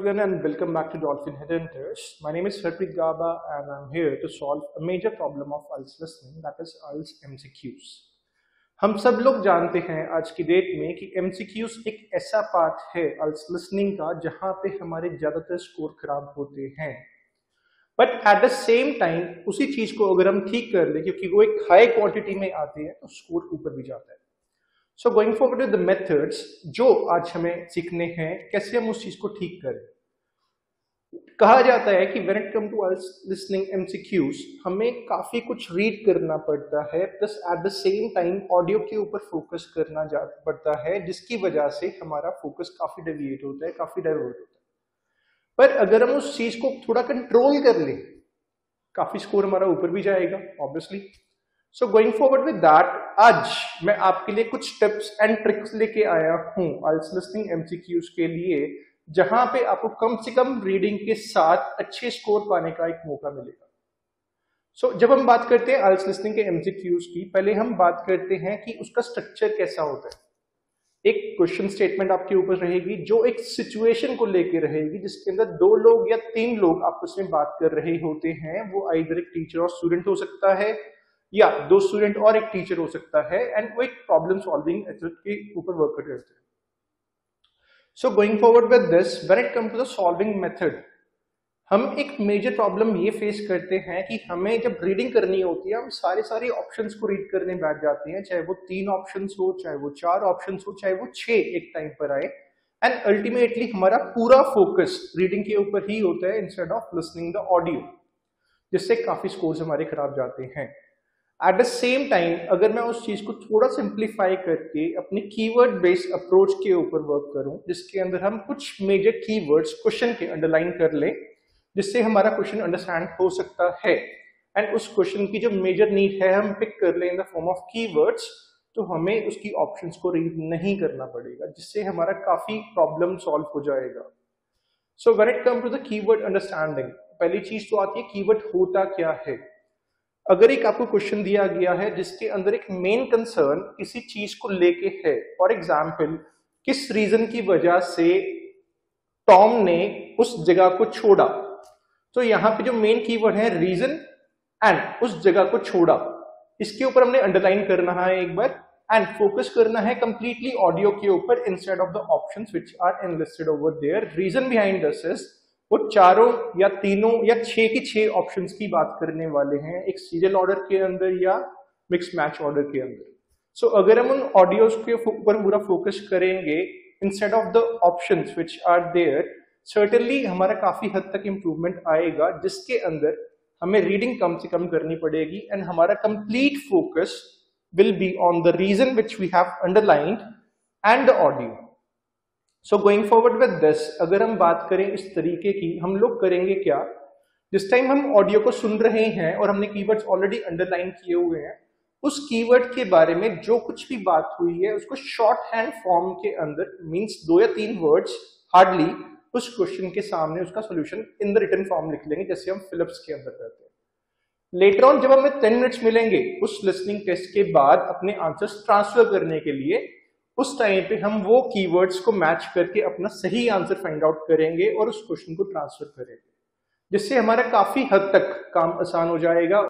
everyone and welcome back to Dolphin Headhunters. My name is Harpreet Gaba and I'm here to solve a major problem of IELTS listening, that is IELTS MCQs. हम सब लोग जानते हैं आज की date में कि MCQs एक ऐसा पार्ट है IELTS लिसनिंग का जहां पे हमारे ज्यादातर स्कोर खराब होते हैं, but at the same time उसी चीज को अगर हम ठीक कर ले क्योंकि वो एक हाई क्वांटिटी में आती है तो स्कोर ऊपर भी जाता है. सो going forward with the methods जो आज हमें सीखने हैं कैसे हम उस चीज को ठीक करें. कहा जाता है कि when it come to IELTS listening MCQs हमें काफी कुछ रीड करना पड़ता है plus at the same time audio के ऊपर फोकस करना पड़ता है, जिसकी वजह से हमारा फोकस काफी डेविएट होता है, काफी डाइवर्ट होता है. पर अगर हम उस चीज को थोड़ा कंट्रोल कर लें काफी स्कोर हमारा ऊपर भी जाएगा obviously. So going forward with that आज मैं आपके लिए कुछ टिप्स एंड ट्रिक्स लेके आया हूं IELTS लिसनिंग MCQs के लिए, जहां पे आपको कम से कम रीडिंग के साथ अच्छे स्कोर पाने का एक मौका मिलेगा. सो जब हम बात करते हैं IELTS लिसनिंग के MCQs की, पहले हम बात करते हैं कि उसका स्ट्रक्चर कैसा होता है. एक क्वेश्चन स्टेटमेंट आपके ऊपर रहेगी जो एक सिचुएशन को लेके रहेगी जिसके अंदर 2 लोग या 3 लोग आपस में बात कर रहे होते हैं. वो आइदर एक टीचर और स्टूडेंट हो सकता है या 2 स्टूडेंट और एक टीचर हो सकता है, एंड वो एक प्रॉब्लम सॉल्विंग मेथड के ऊपर वर्क करते हैं. So going forward with this, when it come to the solving method हम एक मेजर प्रॉब्लम ये फेस करते हैं कि हमें जब रीडिंग करनी होती है हम सारे ऑप्शंस को रीड करने बैठ जाते हैं, चाहे वो 3 ऑप्शंस हो, चाहे वो 4 ऑप्शंस हो, चाहे वो 6 एक टाइम पर आए, एंड अल्टीमेटली हमारा पूरा फोकस रीडिंग के ऊपर ही होता है instead of listening the audio, जिससे काफी स्कोर्स हमारे खराब जाते हैं. एट द सेम टाइम अगर मैं उस चीज को थोड़ा सिंप्लीफाई करके अपनी कीवर्ड बेस्ड अप्रोच के ऊपर वर्क करूं, जिसके अंदर हम कुछ मेजर कीवर्ड्स क्वेश्चन के अंडरलाइन कर लें जिससे हमारा क्वेश्चन अंडरस्टैंड हो सकता है, एंड उस क्वेश्चन की जो मेजर नीड है हम पिक कर लें in the form of keywords, तो हमें उसकी ऑप्शंस को रीड नहीं करना पड़ेगा, जिससे हमारा काफी प्रॉब्लम सॉल्व हो जाएगा. So when it come to the keyword understanding, पहली चीज तो आती है कीवर्ड होता क्या है. अगर एक आपको क्वेश्चन दिया गया है जिसके अंदर एक मेन कंसर्न किसी चीज को लेके है, फॉर एग्जाम्पल किस रीजन की वजह से टॉम ने उस जगह को छोड़ा, तो यहाँ पे जो मेन कीवर्ड है रीजन एंड उस जगह को छोड़ा, इसके ऊपर हमने अंडरलाइन करना है एक बार, एंड फोकस करना है कंप्लीटली ऑडियो के ऊपर instead of the options which are enlisted over there. Reason behind this is वो 4 या 3 या 6 की 6 ऑप्शंस की बात करने वाले हैं एक सीरियल ऑर्डर के अंदर या मिक्स मैच ऑर्डर के अंदर. सो अगर हम उन ऑडियोज के ऊपर पूरा फोकस करेंगे instead of the options which are there, certainly हमारा काफी हद तक इंप्रूवमेंट आएगा, जिसके अंदर हमें रीडिंग कम से कम करनी पड़ेगी एंड हमारा complete focus will be on the reason which we have underlined and the audio. So going forward with this, अगर हम बात करें इस तरीके की, हम लोग करेंगे क्या, जिस टाइम हम ऑडियो को सुन रहे हैं और हमने कीवर्ड्स ऑलरेडी अंडरलाइन किए हुए हैं, उस कीवर्ड के बारे में जो कुछ भी बात हुई है उसको शॉर्ट हैंड फॉर्म के अंदर, मींस 2 या 3 वर्ड्स हार्डली, उस क्वेश्चन के सामने उसका solution in the written form लिख लेंगे, जैसे हम फिलिप्स के अंदर करते हैं. लेटर ऑन जब हमें 10 मिनट्स मिलेंगे उस लिसनिंग टेस्ट के बाद अपने आंसर्स ट्रांसफर करने के लिए, उस टाइम पे हम वो कीवर्ड्स को मैच करके अपना सही आंसर फाइंड आउट करेंगे और उस क्वेश्चन को ट्रांसफर करेंगे, जिससे हमारा काफी हद तक काम आसान हो जाएगा.